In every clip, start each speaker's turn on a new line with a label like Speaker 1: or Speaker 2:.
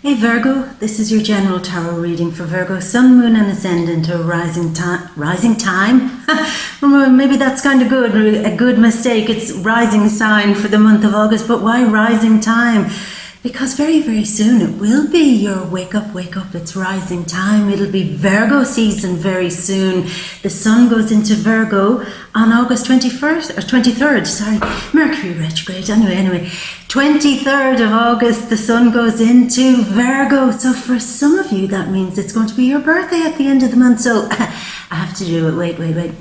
Speaker 1: Hey Virgo, this is your general tarot reading for Virgo, Sun, Moon and Ascendant, or rising time. Well, maybe that's kind of good, a good mistake. It's rising sign for the month of August, but why rising time? Because very, very soon it will be your wake up, it's rising time. It'll be Virgo season very soon. The Sun goes into Virgo on August 23rd, Mercury retrograde, anyway. 23rd of August, the Sun goes into Virgo. So for some of you, that means it's going to be your birthday at the end of the month. So I have to do it, wait.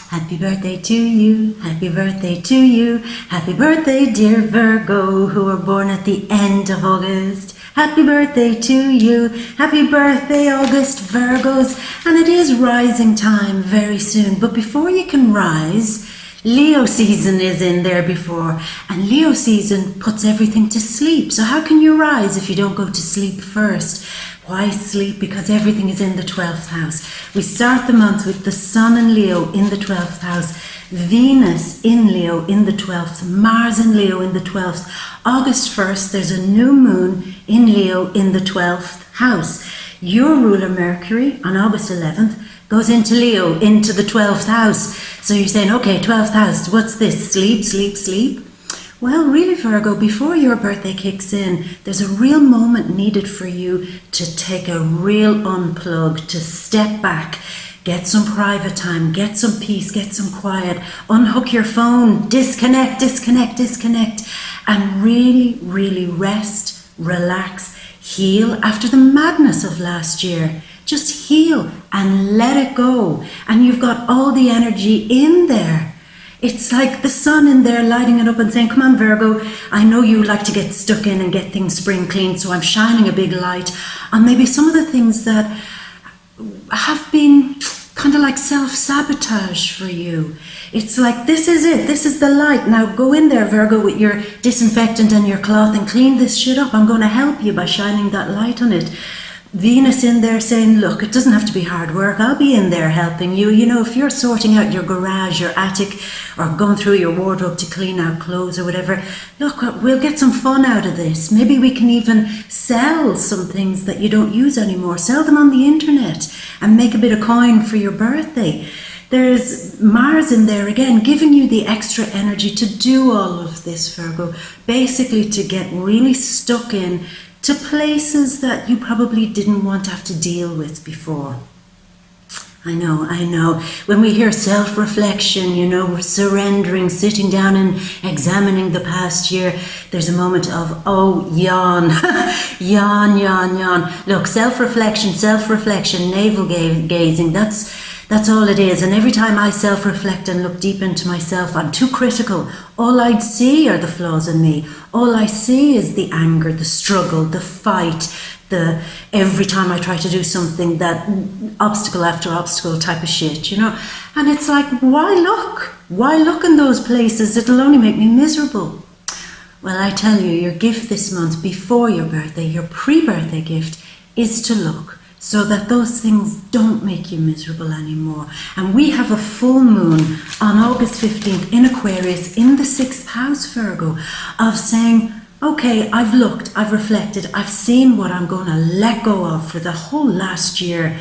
Speaker 1: Happy birthday to you, happy birthday to you, happy birthday dear Virgo, who were born at the end of August. Happy birthday to you, happy birthday August Virgos, and it is rising time very soon. But before you can rise, Leo season is in there before, and Leo season puts everything to sleep. So how can you rise if you don't go to sleep first? Why sleep? Because everything is in the 12th house. We start the month with the Sun in Leo in the 12th house, Venus in Leo in the 12th, Mars in Leo in the 12th. August 1st, there's a new moon in Leo in the 12th house. Your ruler Mercury on August 11th goes into Leo, into the 12th house. So you're saying, okay, 12th house, what's this? Sleep? Well, really, Virgo, before your birthday kicks in, there's a real moment needed for you to take a real unplug, to step back, get some private time, get some peace, get some quiet, unhook your phone, disconnect, and really rest, relax, heal after the madness of last year. Just heal and let it go. And you've got all the energy in there. It's like the Sun in there lighting it up and saying, come on Virgo, I know you like to get stuck in and get things spring clean, so I'm shining a big light on maybe some of the things that have been kind of like self-sabotage for you. It's like, this is it, this is the light. Now go in there, Virgo, with your disinfectant and your cloth and clean this shit up. I'm going to help you by shining that light on it. Venus in there saying, look, it doesn't have to be hard work. I'll be in there helping you. You know, if you're sorting out your garage, your attic, or going through your wardrobe to clean out clothes or whatever, look, we'll get some fun out of this. Maybe we can even sell some things that you don't use anymore. Sell them on the internet and make a bit of coin for your birthday. There's Mars in there again, giving you the extra energy to do all of this, Virgo. Basically to get really stuck in to places that you probably didn't want to have to deal with before. I know. When we hear self-reflection, you know, we're surrendering, sitting down and examining the past year, there's a moment of, oh, yawn, yawn. Look, self-reflection, navel gazing, that's all it is. And every time I self-reflect and look deep into myself, I'm too critical. All I'd see are the flaws in me. All I see is the anger, the struggle, the fight, every time I try to do something, that obstacle after obstacle type of shit, you know. And it's like, why look? Why look in those places? It'll only make me miserable. Well, I tell you, your gift this month before your birthday, your pre-birthday gift, is to look, so that those things don't make you miserable anymore. And we have a full moon on August 15th in Aquarius in the 6th house, Virgo, of saying, okay, I've looked, I've reflected, I've seen what I'm going to let go of for the whole last year.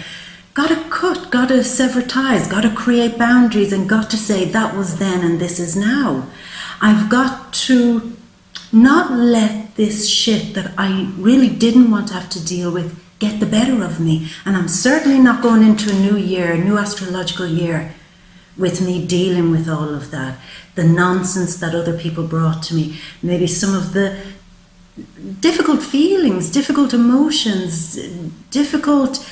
Speaker 1: Got to cut, got to sever ties, got to create boundaries, and got to say that was then and this is now. I've got to not let this shit that I really didn't want to have to deal with get the better of me. And I'm certainly not going into a new year, a new astrological year, with me dealing with all of that. The nonsense that other people brought to me. Maybe some of the difficult feelings, difficult emotions, difficult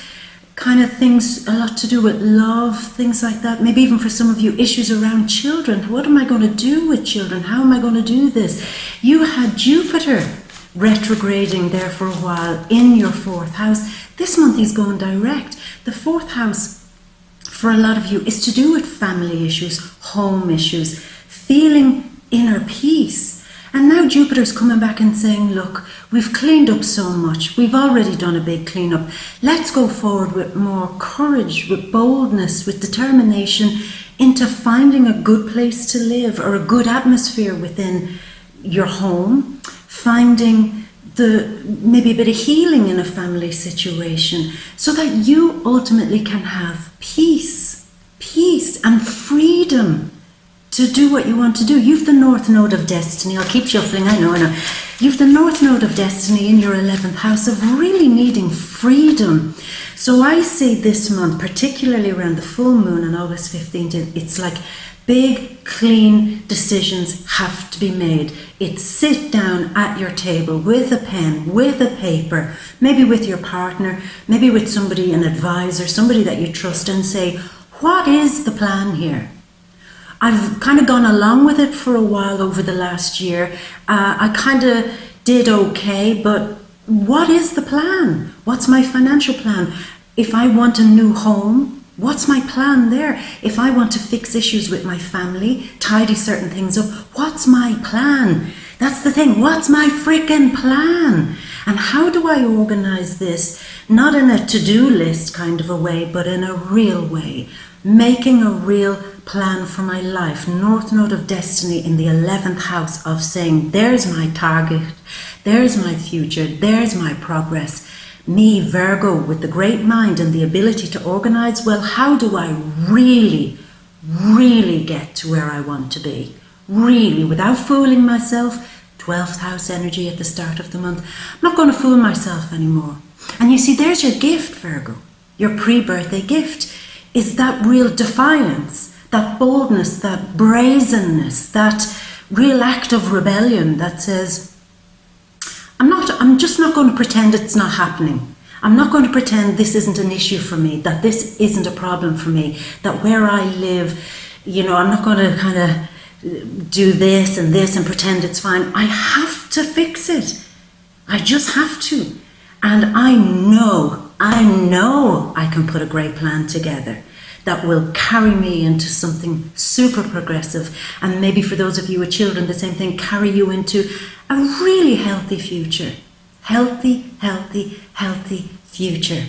Speaker 1: kind of things, a lot to do with love, things like that. Maybe even for some of you, issues around children. What am I going to do with children? How am I going to do this? You had Jupiter retrograding there for a while in your 4th house. This month he's going direct. The 4th house for a lot of you is to do with family issues, home issues, feeling inner peace. And now Jupiter's coming back and saying, look, we've cleaned up so much. We've already done a big cleanup. Let's go forward with more courage, with boldness, with determination into finding a good place to live, or a good atmosphere within your home, finding maybe a bit of healing in a family situation, so that you ultimately can have peace and freedom to do what you want to do. You've the North Node of Destiny. I'll keep shuffling, I know. You've the North Node of Destiny in your 11th house of really needing freedom. So I see this month, particularly around the full moon on August 15th, it's like big, clean decisions have to be made. It's sit down at your table with a pen, with a paper, maybe with your partner, maybe with somebody, an advisor, somebody that you trust, and say, what is the plan here? I've kind of gone along with it for a while over the last year. I kind of did okay, but what is the plan? What's my financial plan? If I want a new home, what's my plan there? If I want to fix issues with my family, tidy certain things up, what's my plan? That's the thing. What's my freaking plan? And how do I organize this? Not in a to-do list kind of a way, but in a real way. Making a real plan for my life. North Node of Destiny in the 11th house of saying, there's my target, there's my future, there's my progress. Me, Virgo, with the great mind and the ability to organize, well, how do I really get to where I want to be? Really, without fooling myself. 12th house energy at the start of the month. I'm not going to fool myself anymore. And you see, there's your gift, Virgo. Your pre-birthday gift is that real defiance, that boldness, that brazenness, that real act of rebellion that says, I'm just not going to pretend it's not happening. I'm not going to pretend this isn't an issue for me, that this isn't a problem for me, that where I live, I'm not going to kind of do this and pretend it's fine. I have to fix it. I just have to. And I know I can put a great plan together that will carry me into something super progressive, and maybe for those of you with children, the same thing, carry you into a really healthy future. Healthy future.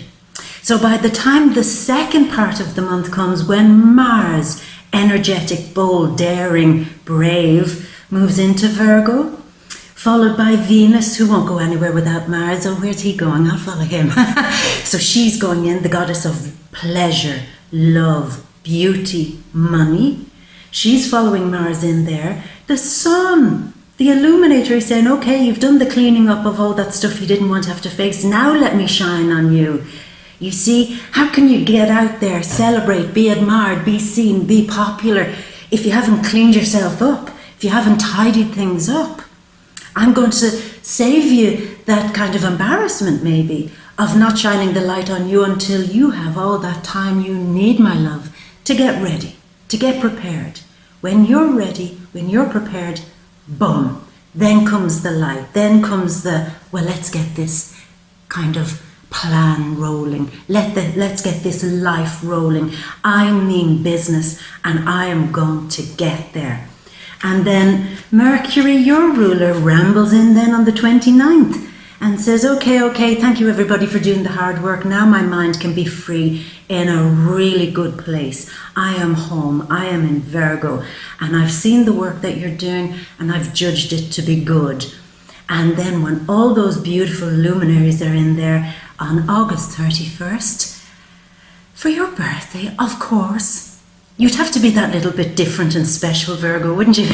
Speaker 1: So by the time the second part of the month comes, when Mars, energetic, bold, daring, brave, moves into Virgo, followed by Venus, who won't go anywhere without Mars. Oh, where's he going? I'll follow him. So she's going in, the goddess of pleasure, love, beauty, money. She's following Mars in there. The Sun, the illuminator, is saying, okay, you've done the cleaning up of all that stuff you didn't want to have to face. Now let me shine on you. You see, how can you get out there, celebrate, be admired, be seen, be popular, if you haven't cleaned yourself up, if you haven't tidied things up? I'm going to save you that kind of embarrassment, maybe, of not shining the light on you until you have all that time you need, my love, to get ready, to get prepared. When you're ready, when you're prepared, boom, then comes the light, then comes the, well, let's get this kind of plan rolling. Let's get this life rolling. I mean business, and I am going to get there. And then Mercury, your ruler, rambles in then on the 29th and says, okay, thank you everybody for doing the hard work. Now my mind can be free in a really good place. I am home, I am in Virgo, and I've seen the work that you're doing and I've judged it to be good. And then when all those beautiful luminaries are in there on August 31st, for your birthday, of course, you'd have to be that little bit different and special, Virgo, wouldn't you?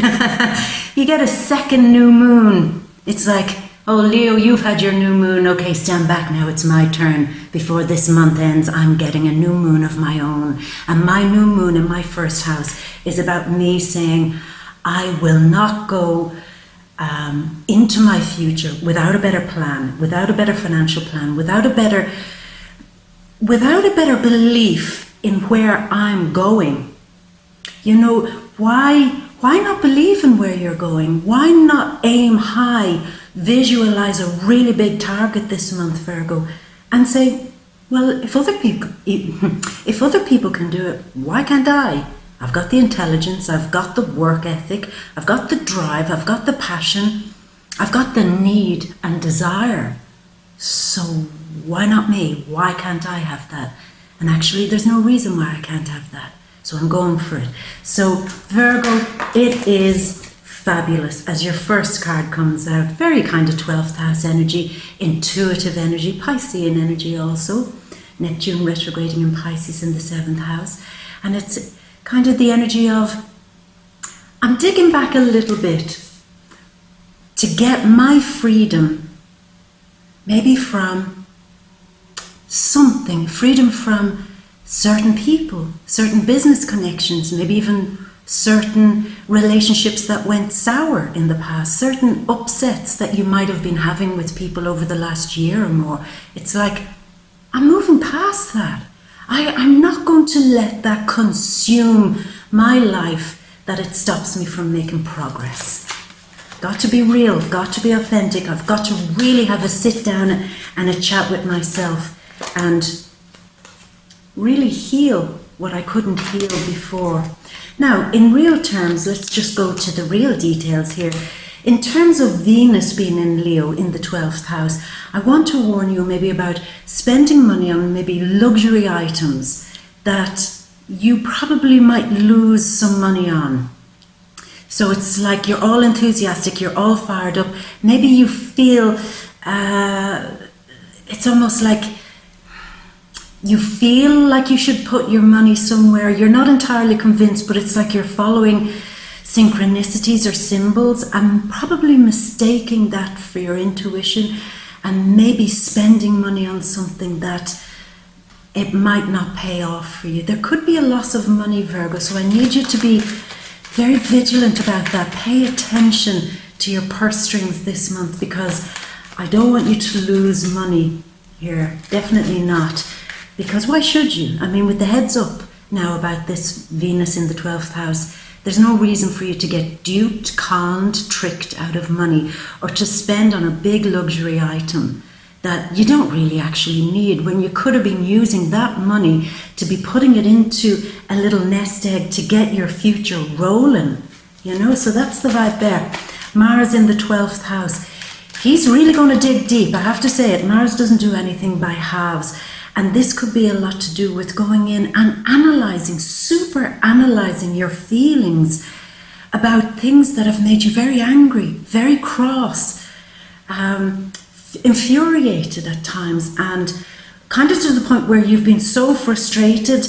Speaker 1: You get a second new moon. It's like, oh, Leo, you've had your new moon. Okay, stand back now. It's my turn. Before this month ends, I'm getting a new moon of my own. And my new moon in my first house is about me saying, I will not go into my future without a better plan, without a better financial plan, without a better belief in where I'm going. You know, why not believe in where you're going? Why not aim high, visualize a really big target this month, Virgo, and say, well, if other people can do it, why can't I? I've got the intelligence, I've got the work ethic, I've got the drive, I've got the passion, I've got the need and desire. So why not me? Why can't I have that? And actually, there's no reason why I can't have that. So I'm going for it. So Virgo, it is fabulous as your first card comes out. Very kind of 12th house energy, intuitive energy, Piscean energy also. Neptune retrograding in Pisces in the 7th house. And it's kind of the energy of, I'm digging back a little bit to get my freedom, maybe from something, freedom from certain people, certain business connections, maybe even certain relationships that went sour in the past, certain upsets that you might have been having with people over the last year or more. It's like, I'm moving past that. I'm not going to let that consume my life, that it stops me from making progress. Got to be real, got to be authentic. I've got to really have a sit down and a chat with myself and really heal what I couldn't heal before. Now, in real terms, let's just go to the real details here. In terms of Venus being in Leo in the 12th house, I want to warn you maybe about spending money on maybe luxury items that you probably might lose some money on. So it's like you're all enthusiastic, you're all fired up. Maybe you feel, it's almost like you feel like you should put your money somewhere. You're not entirely convinced, but it's like you're following synchronicities or symbols and probably mistaking that for your intuition and maybe spending money on something that it might not pay off for you. There could be a loss of money, Virgo, so I need you to be very vigilant about that. Pay attention to your purse strings this month because I don't want you to lose money here. Definitely not. Because why should you? I mean, with the heads up now about this Venus in the 12th house, there's no reason for you to get duped, conned, tricked out of money or to spend on a big luxury item that you don't really actually need when you could have been using that money to be putting it into a little nest egg to get your future rolling, you know? So that's the vibe there. Mars in the 12th house. He's really going to dig deep. I have to say it. Mars doesn't do anything by halves. And this could be a lot to do with going in and analysing, super analysing your feelings about things that have made you very angry, very cross, infuriated at times, and kind of to the point where you've been so frustrated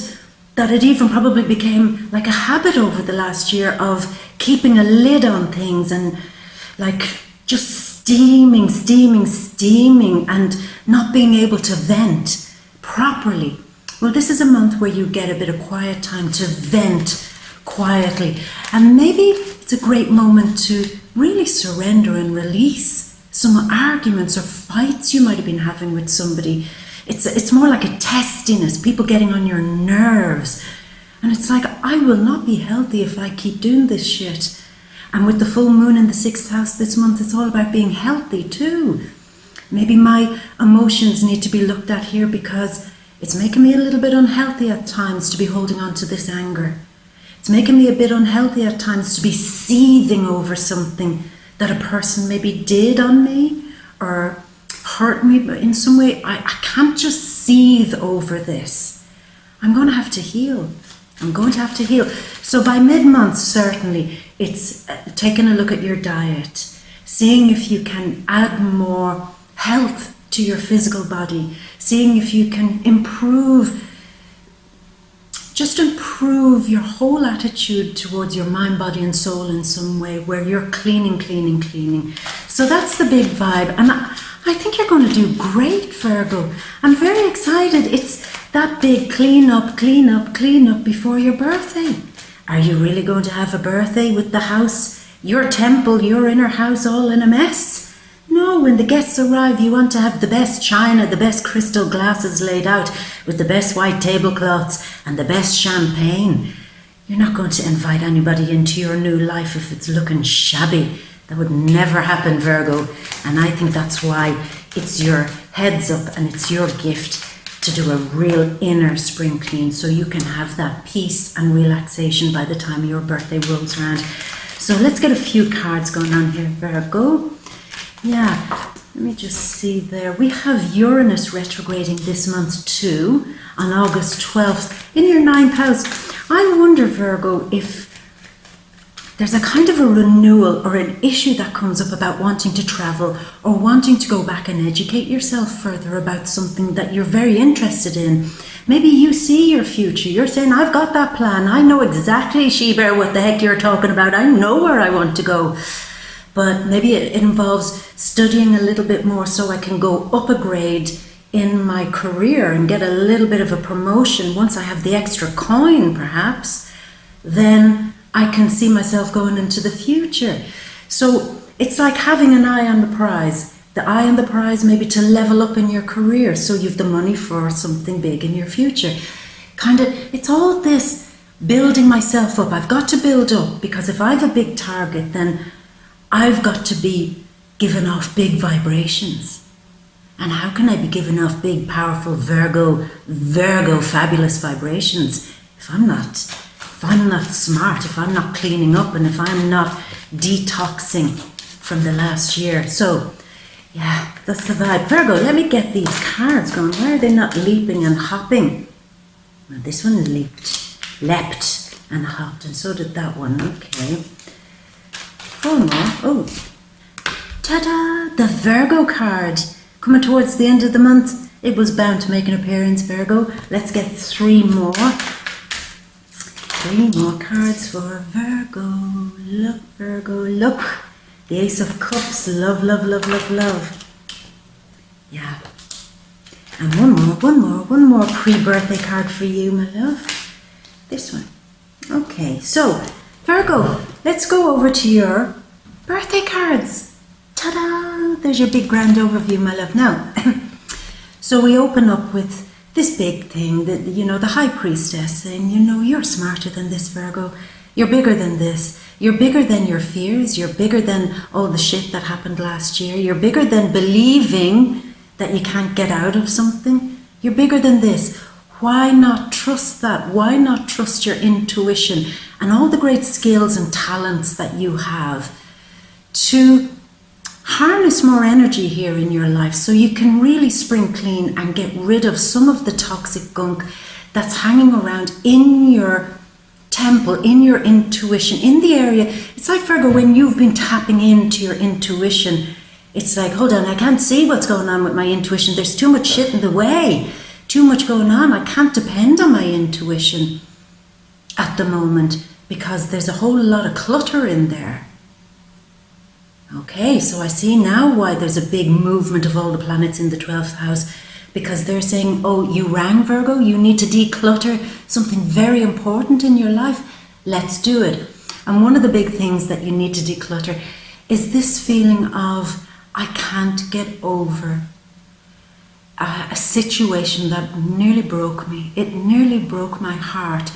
Speaker 1: that it even probably became like a habit over the last year of keeping a lid on things and like just steaming and not being able to vent properly. Well, this is a month where you get a bit of quiet time to vent quietly, and maybe it's a great moment to really surrender and release some arguments or fights you might have been having with somebody. It's more like a testiness, people getting on your nerves, and it's like, I will not be healthy if I keep doing this shit. And with the full moon in the 6th house this month, it's all about being healthy too. Maybe my emotions need to be looked at here because it's making me a little bit unhealthy at times to be holding on to this anger. It's making me a bit unhealthy at times to be seething over something that a person maybe did on me or hurt me in some way. I can't just seethe over this. I'm going to have to heal. I'm going to have to heal. So by mid-month, certainly, it's taking a look at your diet, seeing if you can add more health to your physical body, seeing if you can improve your whole attitude towards your mind, body and soul in some way where you're cleaning. So that's the big vibe. And I think you're going to do great, Virgo. I'm very excited. It's that big clean up before your birthday. Are you really going to have a birthday with the house, your temple, your inner house all in a mess? No, when the guests arrive, you want to have the best china, the best crystal glasses laid out with the best white tablecloths and the best champagne. You're not going to invite anybody into your new life if it's looking shabby. That would never happen, Virgo. And I think that's why it's your heads up and it's your gift to do a real inner spring clean so you can have that peace and relaxation by the time your birthday rolls around. So let's get a few cards going on here, Virgo. Yeah, let me just see there. We have Uranus retrograding this month too, on August 12th, in your 9th house. I wonder, Virgo, if there's a kind of a renewal or an issue that comes up about wanting to travel or wanting to go back and educate yourself further about something that you're very interested in. Maybe you see your future. You're saying, I've got that plan. I know exactly, She-Bear, what the heck you're talking about. I know where I want to go. But maybe it involves studying a little bit more so I can go up a grade in my career and get a little bit of a promotion. Once I have the extra coin, perhaps, then I can see myself going into the future. So it's like having an eye on the prize. The eye on the prize maybe to level up in your career so you've the money for something big in your future. It's all this building myself up. I've got to build up, because if I have a big target, then I've got to be giving off big vibrations. And how can I be giving off big, powerful Virgo, fabulous vibrations if I'm not smart, if I'm not cleaning up, and if I'm not detoxing from the last year? So, yeah, that's the vibe. Virgo, let me get these cards going. Why are they not leaping and hopping? Well, this one leapt and hopped, and so did that one. Okay. Oh no. Oh. Ta-da! The Virgo card. Coming towards the end of the month. It was bound to make an appearance, Virgo. Let's get 3 more. 3 more cards for Virgo. Look, Virgo, look. The Ace of Cups. Love, love, love, love, love. Yeah. And one more pre-birthday card for you, my love. This one. Okay, so Virgo, let's go over to your birthday cards. Ta-da! There's your big grand overview, my love. Now, so we open up with this big thing, the High Priestess saying, you're smarter than this, Virgo. You're bigger than this. You're bigger than your fears. You're bigger than all the shit that happened last year. You're bigger than believing that you can't get out of something. You're bigger than this. Why not trust that? Why not trust your intuition and all the great skills and talents that you have to harness more energy here in your life so you can really spring clean and get rid of some of the toxic gunk that's hanging around in your temple, in your intuition, in the area. It's like, Virgo, when you've been tapping into your intuition, it's like, hold on, I can't see what's going on with my intuition. There's too much shit in the way, too much going on. I can't depend on my intuition at the moment because there's a whole lot of clutter in there. Okay, so I see now why there's a big movement of all the planets in the 12th house, because they're saying, oh, you rang, Virgo, you need to declutter something very important in your life. Let's do it. And one of the big things that you need to declutter is this feeling of, I can't get over a situation that nearly broke me. It nearly broke my heart.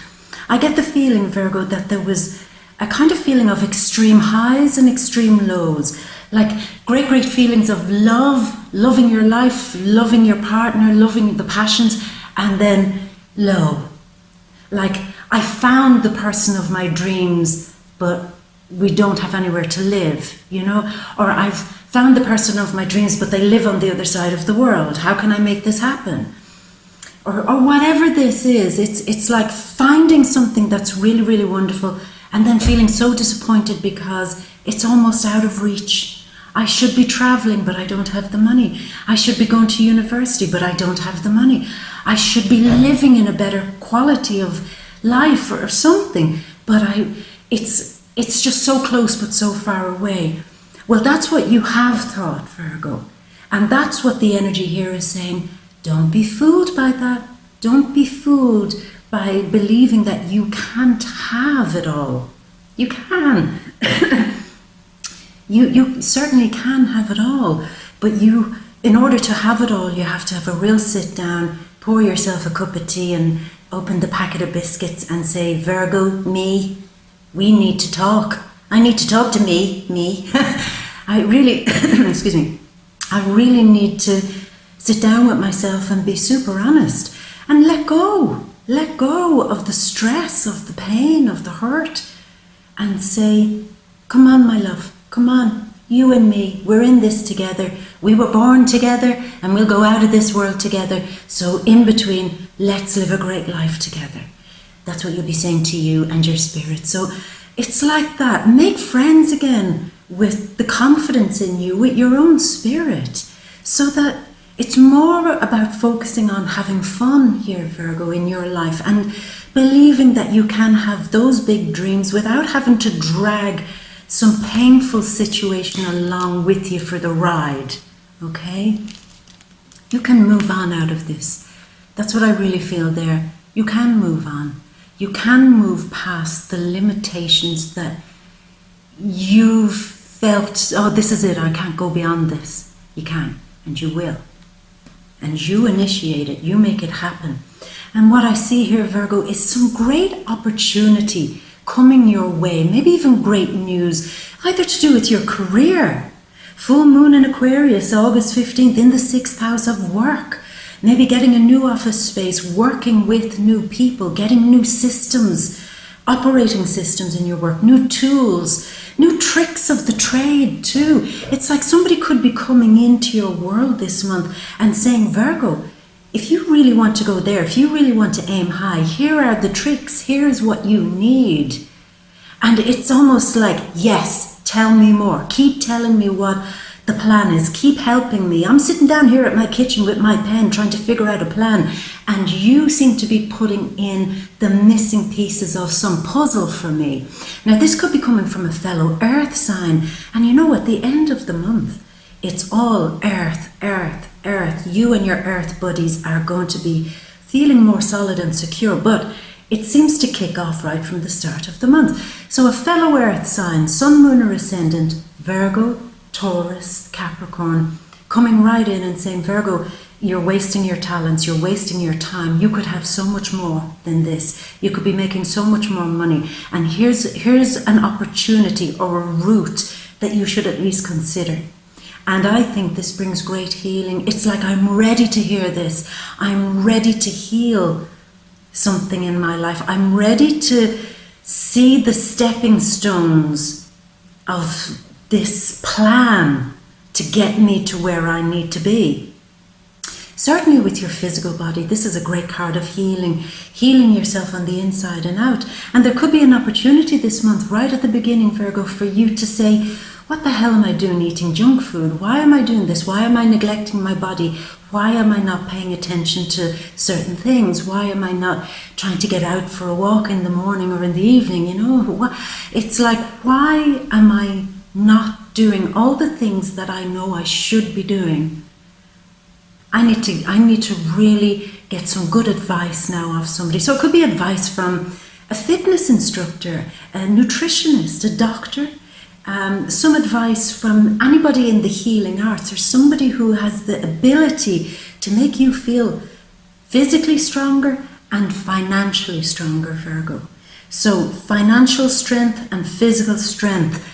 Speaker 1: I get the feeling, Virgo, that there was a kind of feeling of extreme highs and extreme lows, like great, great feelings of love, loving your life, loving your partner, loving the passions, and then low. Like, I found the person of my dreams, but we don't have anywhere to live, or I've found the person of my dreams, but they live on the other side of the world. How can I make this happen? Or whatever this is, it's like finding something that's really, really wonderful and then feeling so disappointed because it's almost out of reach. I should be traveling, but I don't have the money. I should be going to university, but I don't have the money. I should be living in a better quality of life or something, but it's just so close but so far away. Well, that's what you have thought, Virgo. And that's what the energy here is saying. Don't be fooled by that. Don't be fooled by believing that you can't have it all. You can. You certainly can have it all. But in order to have it all, you have to have a real sit down, pour yourself a cup of tea and open the packet of biscuits and say, Virgo, me, we need to talk. I need to talk to me. I really, excuse me, I really need to sit down with myself and be super honest and let go of the stress, of the pain, of the hurt, and say, come on, my love, come on, you and me, we're in this together. We were born together and we'll go out of this world together. So in between, let's live a great life together. That's what you'll be saying to you and your spirit. So it's like that. Make friends again with the confidence in you, with your own spirit, so that it's more about focusing on having fun here, Virgo, in your life, and believing that you can have those big dreams without having to drag some painful situation along with you for the ride, okay? You can move on out of this. That's what I really feel there. You can move on. You can move past the limitations that you've felt, oh, this is it, I can't go beyond this. You can, and you will. And you initiate it, you make it happen. And what I see here, Virgo, is some great opportunity coming your way, maybe even great news, either to do with your career. Full moon in Aquarius, August 15th, in the 6th house of work. Maybe getting a new office space, working with new people, getting new systems, operating systems in your work, new tools, new tricks of the trade too. It's like somebody could be coming into your world this month and saying, Virgo, if you really want to go there, if you really want to aim high, here are the tricks, here's what you need. And it's almost like, yes, tell me more. Keep telling me what the plan is. Keep helping me. I'm sitting down here at my kitchen with my pen trying to figure out a plan. And you seem to be putting in the missing pieces of some puzzle for me. Now, this could be coming from a fellow earth sign. And you know, at the end of the month, it's all earth, earth, earth. You and your earth buddies are going to be feeling more solid and secure. But it seems to kick off right from the start of the month. So a fellow earth sign, sun, moon or ascendant, Virgo, Taurus, Capricorn, coming right in and saying, Virgo, you're wasting your talents, you're wasting your time. You could have so much more than this. You could be making so much more money. And here's an opportunity or a route that you should at least consider. And I think this brings great healing. It's like, I'm ready to hear this. I'm ready to heal something in my life. I'm ready to see the stepping stones of this plan to get me to where I need to be. Certainly with your physical body, this is a great card of healing yourself on the inside and out. And there could be an opportunity this month, right at the beginning, Virgo, for you to say, what the hell am I doing eating junk food? Why am I doing this? Why am I neglecting my body? Why am I not paying attention to certain things? Why am I not trying to get out for a walk in the morning or in the evening? You know, it's like, why am I not doing all the things that I know I should be doing? I need to really get some good advice now off somebody. So it could be advice from a fitness instructor, a nutritionist, a doctor, some advice from anybody in the healing arts, or somebody who has the ability to make you feel physically stronger and financially stronger, Virgo. So financial strength and physical strength,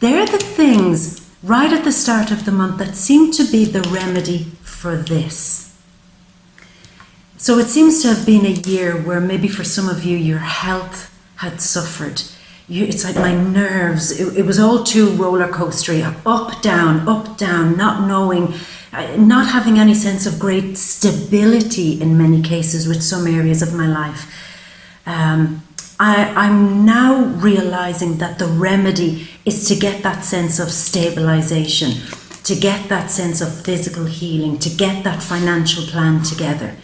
Speaker 1: they're the things right at the start of the month that seem to be the remedy for this. So it seems to have been a year where maybe for some of you, your health had suffered. It's like my nerves, it was all too roller coastery, up, down, not knowing, not having any sense of great stability in many cases with some areas of my life. I'm now realizing that the remedy is to get that sense of stabilization, to get that sense of physical healing, to get that financial plan together,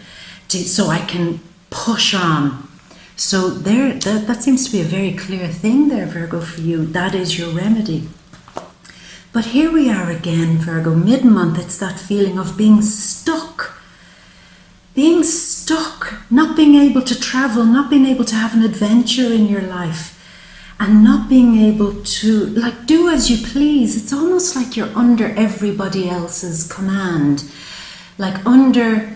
Speaker 1: so I can push on. So that seems to be a very clear thing there, Virgo, for you. That is your remedy. But here we are again, Virgo, mid-month. It's that feeling of being stuck. Being stuck, not being able to travel, not being able to have an adventure in your life, and not being able to, like, do as you please. It's almost like you're under everybody else's command, like under...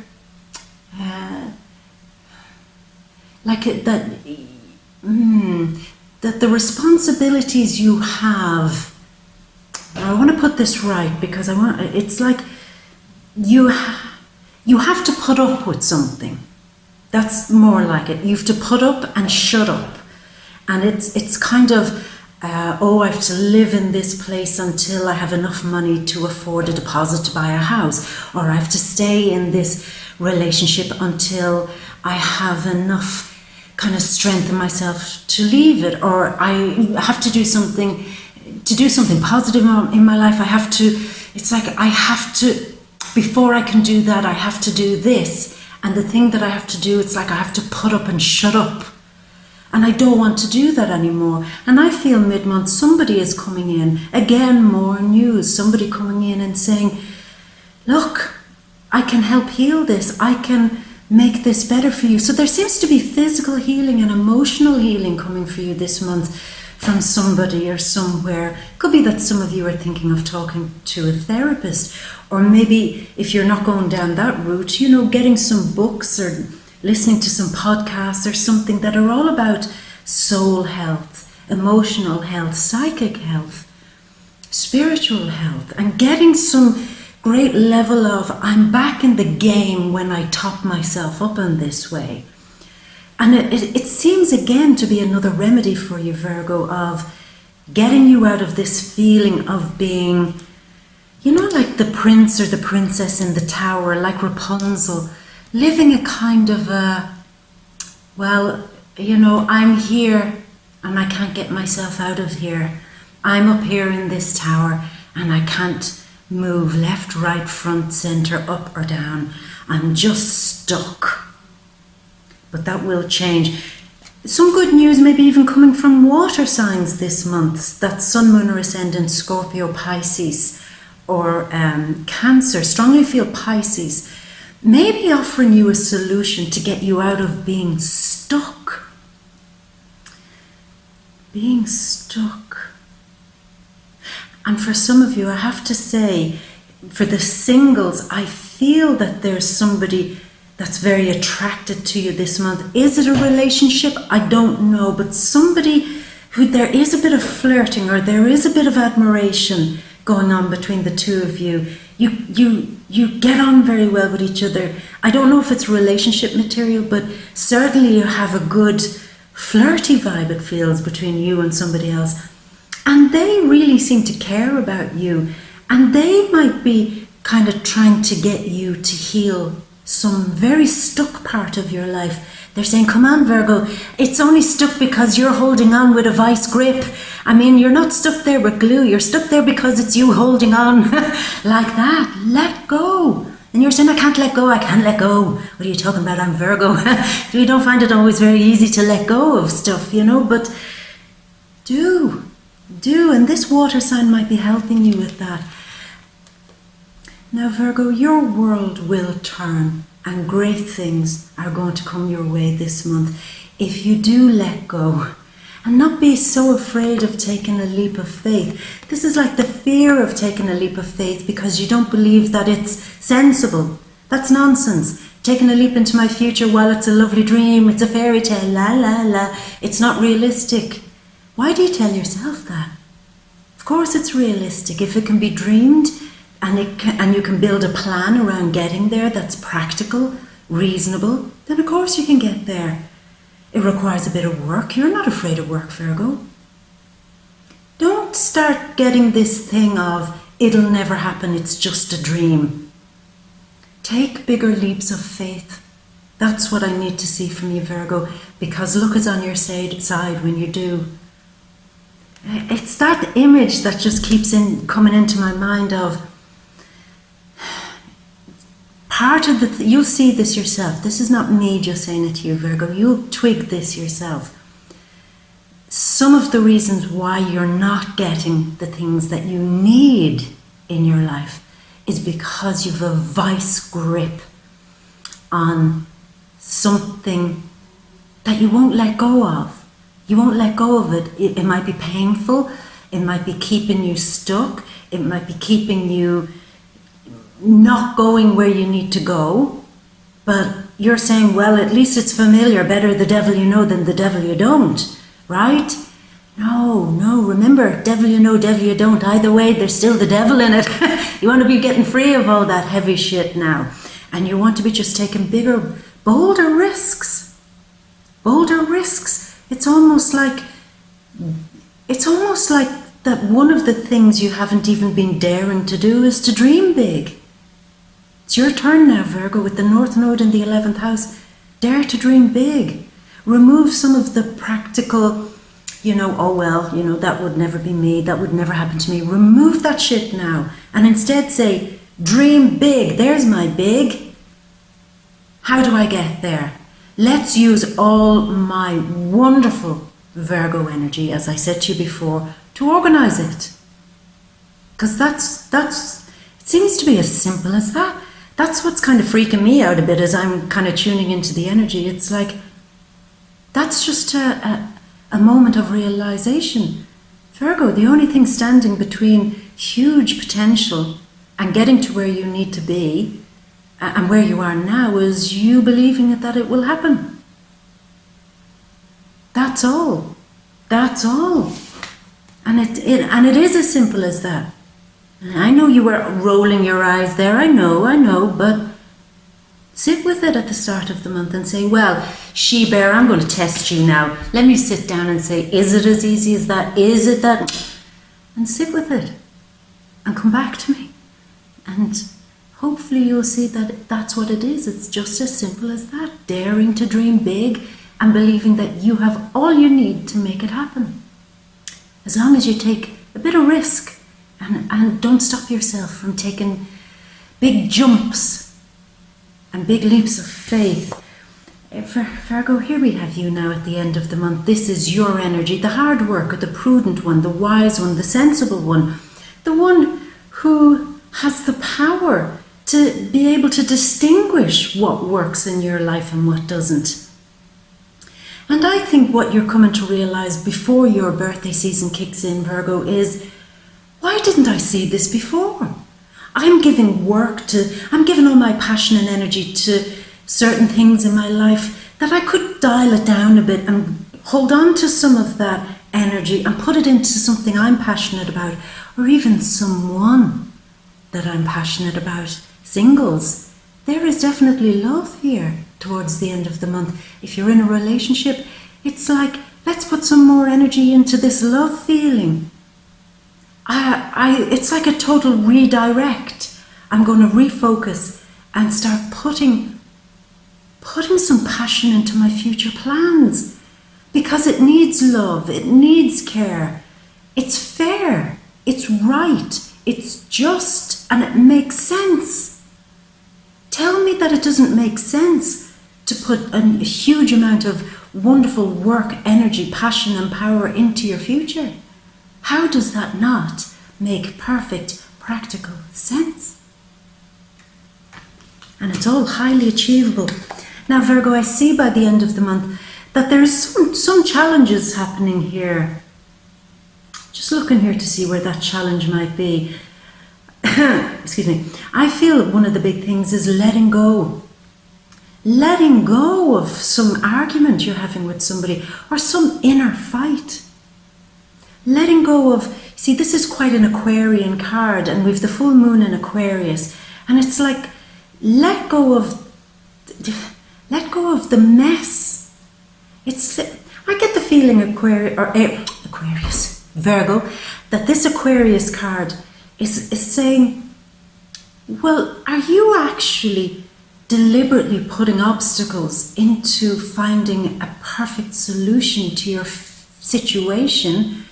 Speaker 1: that the responsibilities you have, I want to put this right because it's like you have to put up with something. That's more like it. You have to put up and shut up. And it's kind of, I have to live in this place until I have enough money to afford a deposit to buy a house, or I have to stay in this relationship until I have enough kind of strengthen myself to leave it, or I have to do something positive in my life. It's like I have to, before I can do that, I have to do this. And the thing that I have to do, it's like I have to put up and shut up. And I don't want to do that anymore. And I feel mid-month somebody is coming in, again, more news, somebody coming in and saying, look, I can help heal this. I can make this better for you. So there seems to be physical healing and emotional healing coming for you this month from somebody or somewhere. It could be that some of you are thinking of talking to a therapist, or maybe if you're not going down that route, getting some books or listening to some podcasts or something that are all about soul health, emotional health, psychic health, spiritual health, and getting some great level of, I'm back in the game when I top myself up in this way. And it seems again to be another remedy for you, Virgo, of getting you out of this feeling of being, like the prince or the princess in the tower, like Rapunzel, living a kind of I'm here and I can't get myself out of here. I'm up here in this tower and I can't move left, right, front, center, up or down. I'm just stuck. But that will change. Some good news maybe even coming from water signs this month. That Sun, Moon or Ascendant, Scorpio, Pisces or Cancer. Strongly feel Pisces. Maybe offering you a solution to get you out of being stuck. Being stuck. And for some of you, I have to say, for the singles, I feel that there's somebody that's very attracted to you this month. Is it a relationship? I don't know, but somebody who there is a bit of flirting or there is a bit of admiration going on between the two of you. You get on very well with each other. I don't know if it's relationship material, but certainly you have a good flirty vibe, it feels, between you and somebody else. And they really seem to care about you. And they might be kind of trying to get you to heal some very stuck part of your life. They're saying, come on, Virgo, it's only stuck because you're holding on with a vice grip. I mean, you're not stuck there with glue. You're stuck there because it's you holding on like that. Let go. And you're saying, I can't let go. I can't let go. What are you talking about? I'm Virgo. We don't find it always very easy to let go of stuff, but do. And this water sign might be helping you with that. Now, Virgo, your world will turn and great things are going to come your way this month if you do let go and not be so afraid of taking a leap of faith. This is like the fear of taking a leap of faith because you don't believe that it's sensible. That's nonsense. Taking a leap into my future, well, it's a lovely dream, it's a fairy tale, la la la. It's not realistic. Why do you tell yourself that? Of course it's realistic. If it can be dreamed, and you can build a plan around getting there that's practical, reasonable, then of course you can get there. It requires a bit of work. You're not afraid of work, Virgo. Don't start getting this thing of, it'll never happen, it's just a dream. Take bigger leaps of faith. That's what I need to see from you, Virgo, because luck is on your side when you do. It's that image that just keeps coming into my mind of, part of you'll see this yourself. This is not me just saying it to you, Virgo. You'll twig this yourself. Some of the reasons why you're not getting the things that you need in your life is because you've a vice grip on something that you won't let go of. You won't let go of it. It might be painful. It might be keeping you stuck. It might be keeping you not going where you need to go, but you're saying, well, at least it's familiar, better the devil you know than the devil you don't, right? No, remember, devil you know, devil you don't, either way, there's still the devil in it. You want to be getting free of all that heavy shit now, and you want to be just taking bigger, bolder risks. It's almost like that one of the things you haven't even been daring to do is to dream big. It's your turn now, Virgo, with the North Node in the 11th house. Dare to dream big. remove some of the practical, oh well, that would never be me, that would never happen to me. Remove that shit now and instead say, dream big. There's my big. How do I get there? Let's use all my wonderful Virgo energy, as I said to you before, to organize it. Because it seems to be as simple as that. That's what's kind of freaking me out a bit as I'm kind of tuning into the energy. It's like, that's just a moment of realization. Virgo, the only thing standing between huge potential and getting to where you need to be and where you are now is you believing that it will happen. That's all. That's all. And it is as simple as that. I know you were rolling your eyes there, I know, but sit with it at the start of the month and say, well, she-bear, I'm going to test you now. Let me sit down and say, is it as easy as that? Is it that? And sit with it and come back to me. And hopefully you'll see that that's what it is. It's just as simple as that. Daring to dream big and believing that you have all you need to make it happen. As long as you take a bit of risk and don't stop yourself from taking big jumps and big leaps of faith. Virgo, here we have you now at the end of the month. This is your energy, the hard worker, the prudent one, the wise one, the sensible one, the one who has the power to be able to distinguish what works in your life and what doesn't. And I think what you're coming to realize before your birthday season kicks in, Virgo, is, why didn't I see this before? I'm giving all my passion and energy to certain things in my life that I could dial it down a bit and hold on to some of that energy and put it into something I'm passionate about, or even someone that I'm passionate about. Singles, there is definitely love here towards the end of the month. If you're in a relationship, it's like, let's put some more energy into this love feeling. It's like a total redirect. I'm going to refocus and start putting some passion into my future plans, because it needs love, it needs care. It's fair, it's right, it's just, and it makes sense. Tell me that it doesn't make sense to put a huge amount of wonderful work, energy, passion and power into your future. How does that not make perfect, practical sense? And it's all highly achievable. Now, Virgo, I see by the end of the month that there's some challenges happening here. Just looking here to see where that challenge might be. Excuse me. I feel one of the big things is letting go. Letting go of some argument you're having with somebody or some inner fight. Letting go of, see, this is quite an Aquarian card, and we've the full moon in Aquarius, and it's like, let go of the mess. I get the feeling Aquarius, Virgo, that this Aquarius card is saying, well, are you actually deliberately putting obstacles into finding a perfect solution to your situation,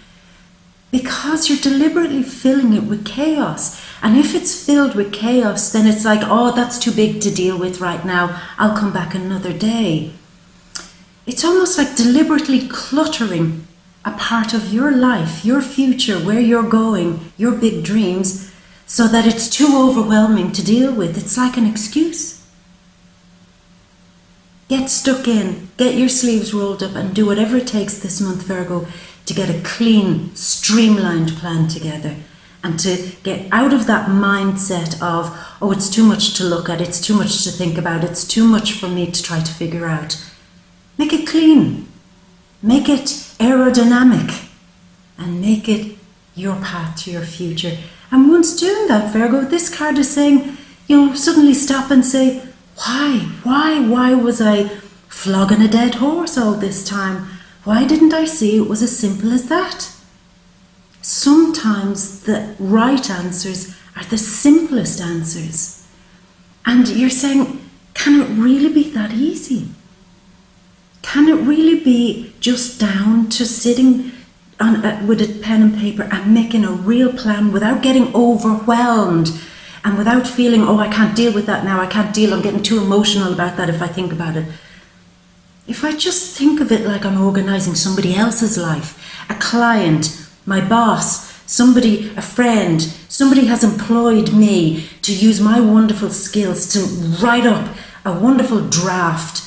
Speaker 1: because you're deliberately filling it with chaos? And if it's filled with chaos, then it's like, oh, that's too big to deal with right now, I'll come back another day. It's almost like deliberately cluttering a part of your life, your future, where you're going, your big dreams, so that it's too overwhelming to deal with. It's like an excuse. Get stuck in, get your sleeves rolled up and do whatever it takes this month, Virgo, to get a clean, streamlined plan together and to get out of that mindset of, oh, it's too much to look at, it's too much to think about, it's too much for me to try to figure out. Make it clean, make it aerodynamic, and make it your path to your future. And once doing that, Virgo, this card is saying, you'll suddenly stop and say, why was I flogging a dead horse all this time? Why didn't I see it was as simple as that? Sometimes the right answers are the simplest answers. And you're saying, can it really be that easy? can it really be just down to sitting with a pen and paper and making a real plan without getting overwhelmed and without feeling, oh, I can't deal with that now, I can't deal, I'm getting too emotional about that if I think about it. If I just think of it like I'm organising somebody else's life, a client, my boss, somebody, a friend, somebody has employed me to use my wonderful skills to write up a wonderful draft,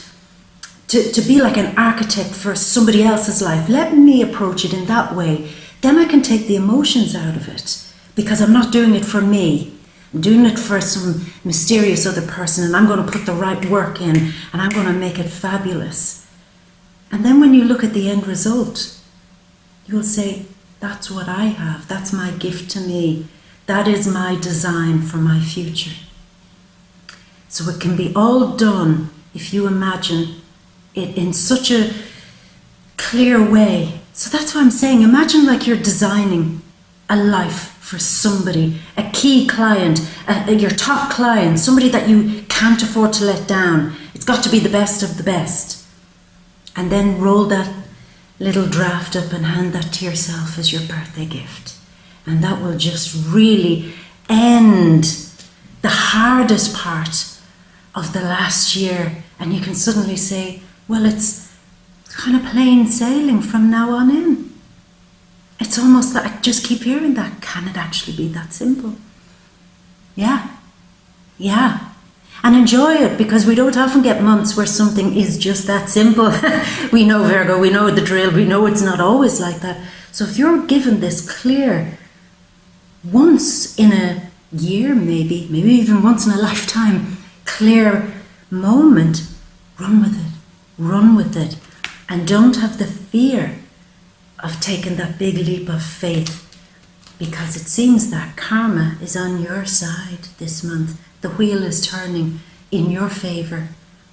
Speaker 1: to be like an architect for somebody else's life. Let me approach it in that way. Then I can take the emotions out of it, because I'm not doing it for me. I'm doing it for some mysterious other person, and I'm going to put the right work in, and I'm going to make it fabulous. And then when you look at the end result, you'll say, that's what I have. That's my gift to me. That is my design for my future. So it can be all done if you imagine it in such a clear way. So that's what I'm saying. Imagine like you're designing a life for somebody, a key client, your top client, somebody that you can't afford to let down. It's got to be the best of the best. And then roll that little draft up and hand that to yourself as your birthday gift. And that will just really end the hardest part of the last year. And you can suddenly say, well, it's kind of plain sailing from now on in. It's almost like, I just keep hearing that. Can it actually be that simple? Yeah. And enjoy it, because we don't often get months where something is just that simple. We know, Virgo, we know the drill, we know it's not always like that. So if you're given this clear, once in a year maybe even once in a lifetime, clear moment, run with it. And don't have the fear of taking that big leap of faith, because it seems that karma is on your side this month. The wheel is turning in your favour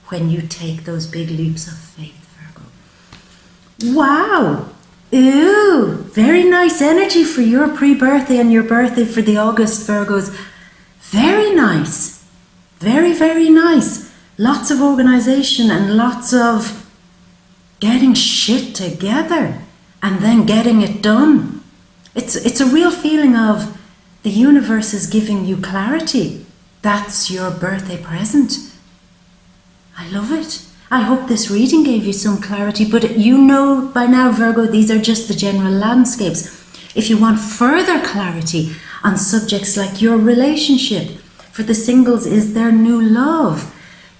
Speaker 1: when you take those big leaps of faith, Virgo. Wow! Ooh, very nice energy for your pre-birthday and your birthday for the August, Virgos. Very nice. Very, very nice. Lots of organisation and lots of getting shit together and then getting it done. It's a real feeling of the universe is giving you clarity. That's your birthday present. I love it. I hope this reading gave you some clarity, but you know by now, Virgo, these are just the general landscapes. If you want further clarity on subjects like your relationship, for the singles, is there new love?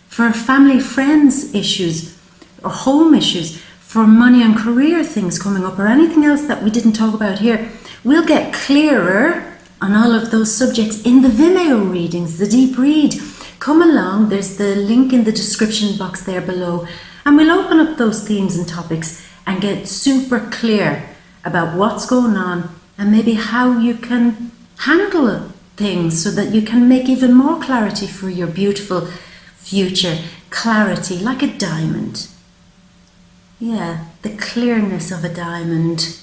Speaker 1: For family, friends issues, or home issues, for money and career things coming up, or anything else that we didn't talk about here, we'll get clearer on all of those subjects in the VIMEO readings, the deep read. Come along, there's the link in the description box there below, and we'll open up those themes and topics and get super clear about what's going on and maybe how you can handle things so that you can make even more clarity for your beautiful future. Clarity like a diamond. Yeah, the clearness of a diamond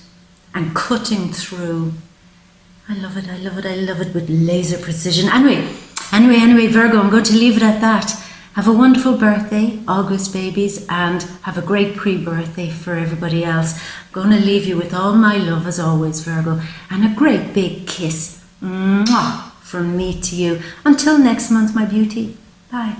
Speaker 1: and cutting through. I love it with laser precision. Anyway, Virgo, I'm going to leave it at that. Have a wonderful birthday, August babies, and have a great pre-birthday for everybody else. I'm going to leave you with all my love as always, Virgo, and a great big kiss. Mwah, from me to you. Until next month, my beauty. Bye.